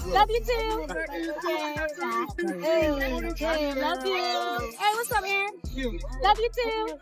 Love you too. Okay, bye. Okay, love you. Hey, what's up, man? Love you too.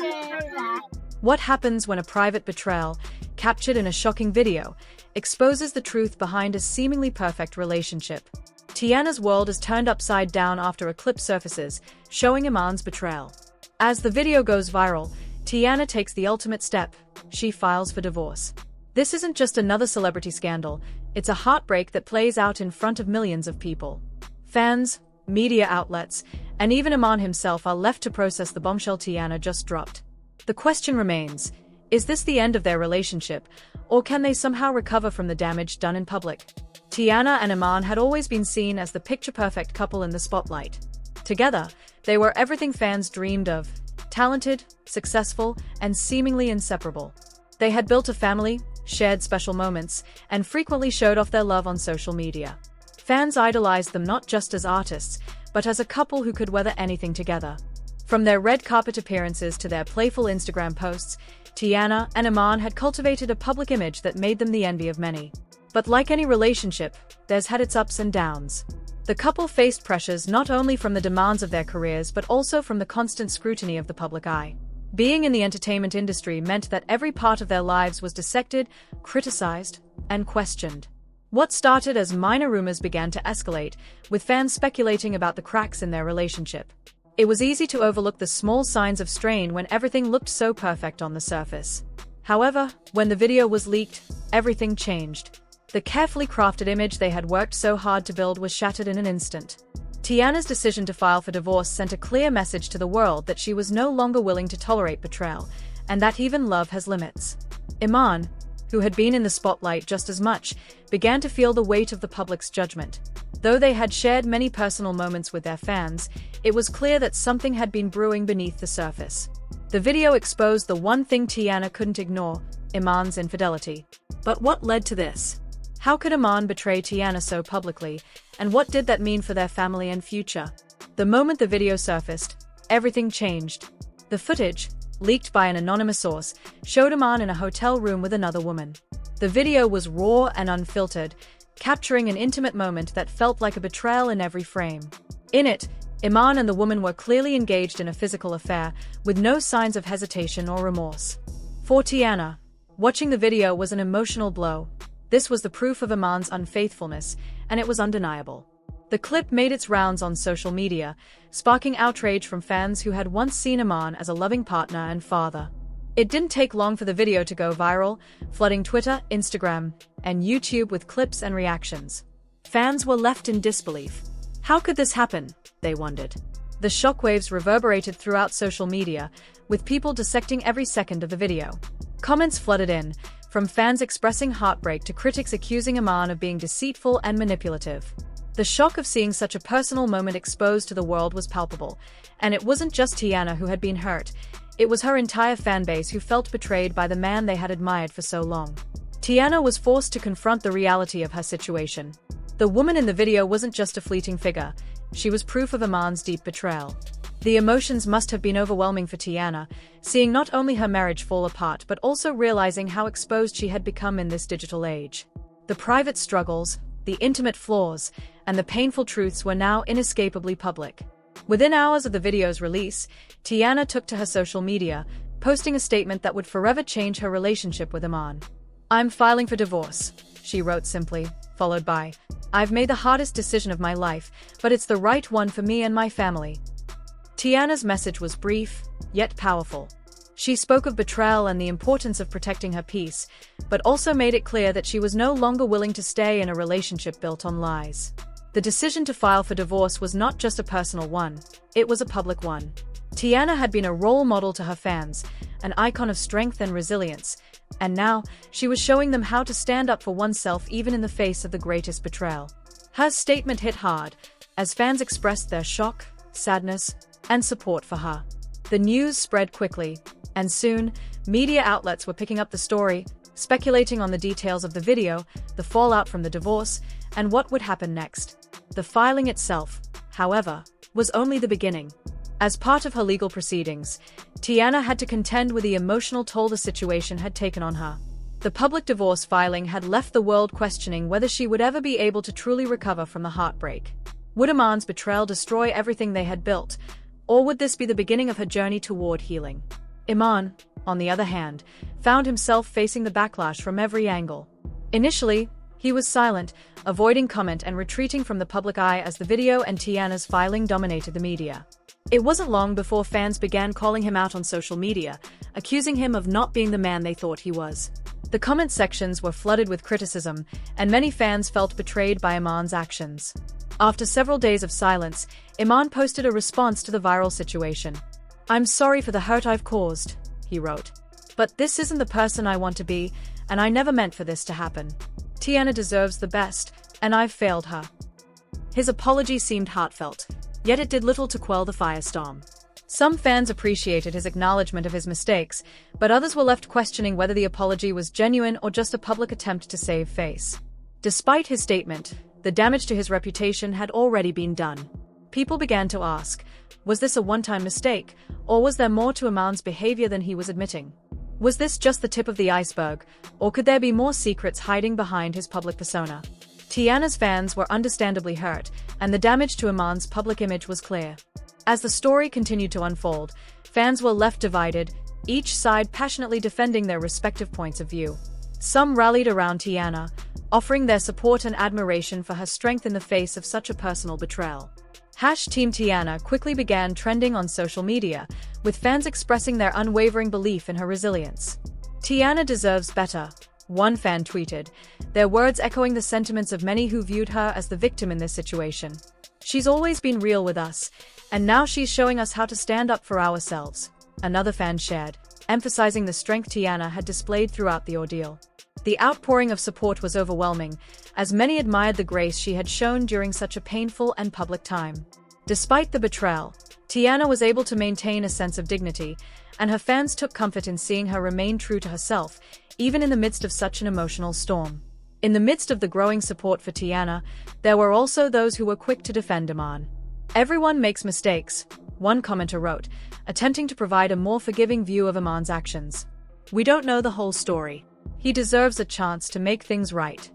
Okay, bye. What happens when a private betrayal, captured in a shocking video, exposes the truth behind a seemingly perfect relationship? Teyana's world is turned upside down after a clip surfaces, showing Iman's betrayal. As the video goes viral, Teyana takes the ultimate step. She files for divorce. This isn't just another celebrity scandal, it's a heartbreak that plays out in front of millions of people. Fans, media outlets, and even Iman himself are left to process the bombshell Teyana just dropped. The question remains, is this the end of their relationship, or can they somehow recover from the damage done in public? Teyana and Iman had always been seen as the picture-perfect couple in the spotlight. Together, they were everything fans dreamed of: talented, successful, and seemingly inseparable. They had built a family, shared special moments, and frequently showed off their love on social media. Fans idolized them not just as artists, but as a couple who could weather anything together. From their red carpet appearances to their playful Instagram posts, Teyana and Iman had cultivated a public image that made them the envy of many. But like any relationship, theirs had its ups and downs. The couple faced pressures not only from the demands of their careers but also from the constant scrutiny of the public eye. Being in the entertainment industry meant that every part of their lives was dissected, criticized, and questioned. What started as minor rumors began to escalate, with fans speculating about the cracks in their relationship. It was easy to overlook the small signs of strain when everything looked so perfect on the surface. However, when the video was leaked, everything changed. The carefully crafted image they had worked so hard to build was shattered in an instant. Teyana's decision to file for divorce sent a clear message to the world that she was no longer willing to tolerate betrayal, and that even love has limits. Iman, who had been in the spotlight just as much, began to feel the weight of the public's judgment. Though they had shared many personal moments with their fans, it was clear that something had been brewing beneath the surface. The video exposed the one thing Teyana couldn't ignore: Iman's infidelity. But what led to this? How could Iman betray Teyana so publicly, and what did that mean for their family and future? The moment the video surfaced, everything changed. The footage, leaked by an anonymous source, showed Iman in a hotel room with another woman. The video was raw and unfiltered, capturing an intimate moment that felt like a betrayal in every frame. In it, Iman and the woman were clearly engaged in a physical affair, with no signs of hesitation or remorse. For Teyana, watching the video was an emotional blow. This was the proof of Iman's unfaithfulness, and it was undeniable. The clip made its rounds on social media, sparking outrage from fans who had once seen Iman as a loving partner and father. It didn't take long for the video to go viral, flooding Twitter, Instagram, and YouTube with clips and reactions. Fans were left in disbelief. How could this happen? They wondered. The shockwaves reverberated throughout social media, with people dissecting every second of the video. Comments flooded in, from fans expressing heartbreak to critics accusing Iman of being deceitful and manipulative. The shock of seeing such a personal moment exposed to the world was palpable, and it wasn't just Teyana who had been hurt, it was her entire fanbase who felt betrayed by the man they had admired for so long. Teyana was forced to confront the reality of her situation. The woman in the video wasn't just a fleeting figure, she was proof of Iman's deep betrayal. The emotions must have been overwhelming for Teyana, seeing not only her marriage fall apart but also realizing how exposed she had become in this digital age. The private struggles, the intimate flaws, and the painful truths were now inescapably public. Within hours of the video's release, Teyana took to her social media, posting a statement that would forever change her relationship with Iman. "I'm filing for divorce," she wrote simply, followed by, "I've made the hardest decision of my life, but it's the right one for me and my family." Teyana's message was brief, yet powerful. She spoke of betrayal and the importance of protecting her peace, but also made it clear that she was no longer willing to stay in a relationship built on lies. The decision to file for divorce was not just a personal one, it was a public one. Teyana had been a role model to her fans, an icon of strength and resilience, and now she was showing them how to stand up for oneself even in the face of the greatest betrayal. Her statement hit hard, as fans expressed their shock, sadness, and support for her. The news spread quickly, and soon, media outlets were picking up the story, speculating on the details of the video, the fallout from the divorce, and what would happen next. The filing itself, however, was only the beginning. As part of her legal proceedings, Teyana had to contend with the emotional toll the situation had taken on her. The public divorce filing had left the world questioning whether she would ever be able to truly recover from the heartbreak. Would Iman's betrayal destroy everything they had built, or would this be the beginning of her journey toward healing? Iman, on the other hand, found himself facing the backlash from every angle. Initially, he was silent, avoiding comment and retreating from the public eye as the video and Teyana's filing dominated the media. It wasn't long before fans began calling him out on social media, accusing him of not being the man they thought he was. The comment sections were flooded with criticism, and many fans felt betrayed by Iman's actions. After several days of silence, Iman posted a response to the viral situation. "I'm sorry for the hurt I've caused," he wrote. "But this isn't the person I want to be, and I never meant for this to happen. Teyana deserves the best, and I've failed her." His apology seemed heartfelt, yet it did little to quell the firestorm. Some fans appreciated his acknowledgement of his mistakes, but others were left questioning whether the apology was genuine or just a public attempt to save face. Despite his statement, the damage to his reputation had already been done. People began to ask, was this a one-time mistake, or was there more to Iman's behavior than he was admitting? Was this just the tip of the iceberg, or could there be more secrets hiding behind his public persona? Teyana's fans were understandably hurt, and the damage to Iman's public image was clear. As the story continued to unfold, fans were left divided, each side passionately defending their respective points of view. Some rallied around Teyana, offering their support and admiration for her strength in the face of such a personal betrayal. #Team Teyana quickly began trending on social media, with fans expressing their unwavering belief in her resilience. "Teyana deserves better," one fan tweeted, their words echoing the sentiments of many who viewed her as the victim in this situation. "She's always been real with us, and now she's showing us how to stand up for ourselves," another fan shared, emphasizing the strength Teyana had displayed throughout the ordeal. The outpouring of support was overwhelming, as many admired the grace she had shown during such a painful and public time. Despite the betrayal, Teyana was able to maintain a sense of dignity, and her fans took comfort in seeing her remain true to herself, even in the midst of such an emotional storm. In the midst of the growing support for Teyana, there were also those who were quick to defend Iman. "Everyone makes mistakes," one commenter wrote, attempting to provide a more forgiving view of Iman's actions. "We don't know the whole story. He deserves a chance to make things right."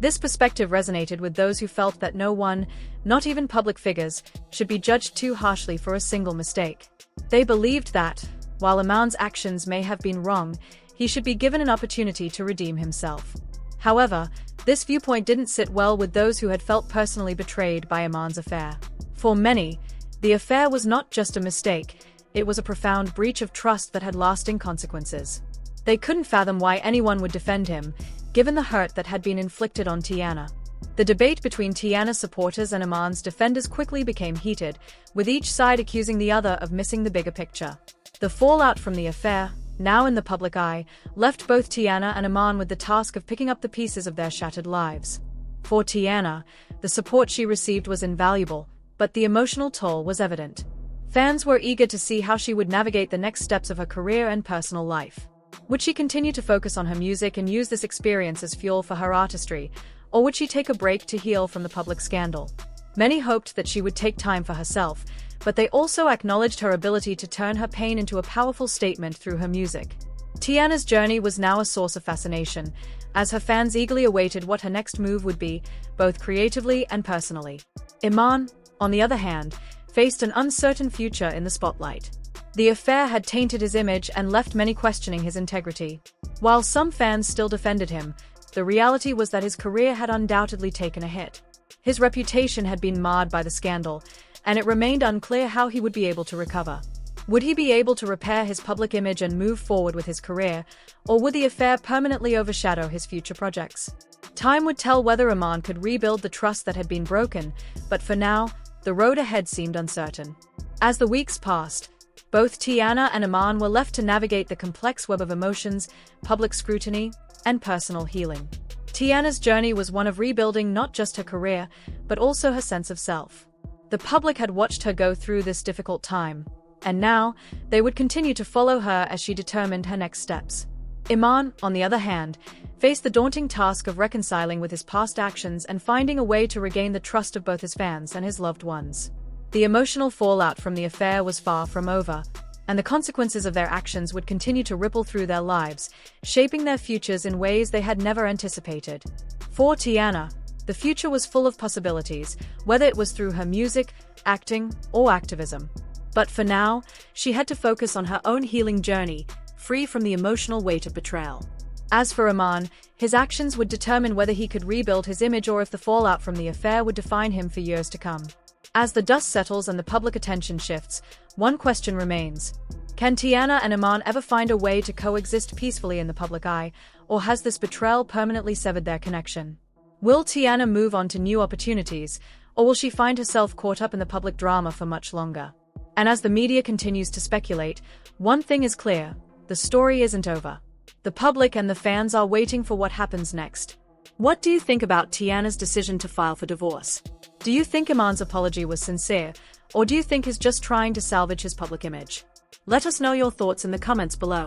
This perspective resonated with those who felt that no one, not even public figures, should be judged too harshly for a single mistake. They believed that, while Iman's actions may have been wrong, he should be given an opportunity to redeem himself. However, this viewpoint didn't sit well with those who had felt personally betrayed by Iman's affair. For many, the affair was not just a mistake, it was a profound breach of trust that had lasting consequences. They couldn't fathom why anyone would defend him, given the hurt that had been inflicted on Teyana. The debate between Teyana's supporters and Iman's defenders quickly became heated, with each side accusing the other of missing the bigger picture. The fallout from the affair, now in the public eye, left both Teyana and Iman with the task of picking up the pieces of their shattered lives. For Teyana, the support she received was invaluable, but the emotional toll was evident. Fans were eager to see how she would navigate the next steps of her career and personal life. Would she continue to focus on her music and use this experience as fuel for her artistry, or would she take a break to heal from the public scandal? Many hoped that she would take time for herself, but they also acknowledged her ability to turn her pain into a powerful statement through her music. Teyana's journey was now a source of fascination, as her fans eagerly awaited what her next move would be, both creatively and personally. Iman, on the other hand, faced an uncertain future in the spotlight. The affair had tainted his image and left many questioning his integrity. While some fans still defended him, the reality was that his career had undoubtedly taken a hit. His reputation had been marred by the scandal, and it remained unclear how he would be able to recover. Would he be able to repair his public image and move forward with his career, or would the affair permanently overshadow his future projects? Time would tell whether Iman could rebuild the trust that had been broken, but for now, the road ahead seemed uncertain. As the weeks passed, both Teyana and Iman were left to navigate the complex web of emotions, public scrutiny, and personal healing. Teyana's journey was one of rebuilding not just her career, but also her sense of self. The public had watched her go through this difficult time, and now, they would continue to follow her as she determined her next steps. Iman, on the other hand, faced the daunting task of reconciling with his past actions and finding a way to regain the trust of both his fans and his loved ones. The emotional fallout from the affair was far from over, and the consequences of their actions would continue to ripple through their lives, shaping their futures in ways they had never anticipated. For Teyana, the future was full of possibilities, whether it was through her music, acting, or activism. But for now, she had to focus on her own healing journey, free from the emotional weight of betrayal. As for Iman, his actions would determine whether he could rebuild his image or if the fallout from the affair would define him for years to come. As the dust settles and the public attention shifts, one question remains. Can Teyana and Iman ever find a way to coexist peacefully in the public eye, or has this betrayal permanently severed their connection? Will Teyana move on to new opportunities, or will she find herself caught up in the public drama for much longer? And as the media continues to speculate, one thing is clear: the story isn't over. The public and the fans are waiting for what happens next. What do you think about Teyana's decision to file for divorce? Do you think Iman's apology was sincere, or do you think he's just trying to salvage his public image? Let us know your thoughts in the comments below.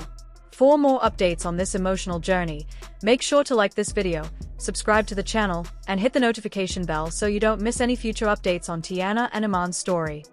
For more updates on this emotional journey, make sure to like this video, subscribe to the channel, and hit the notification bell so you don't miss any future updates on Teyana and Iman's story.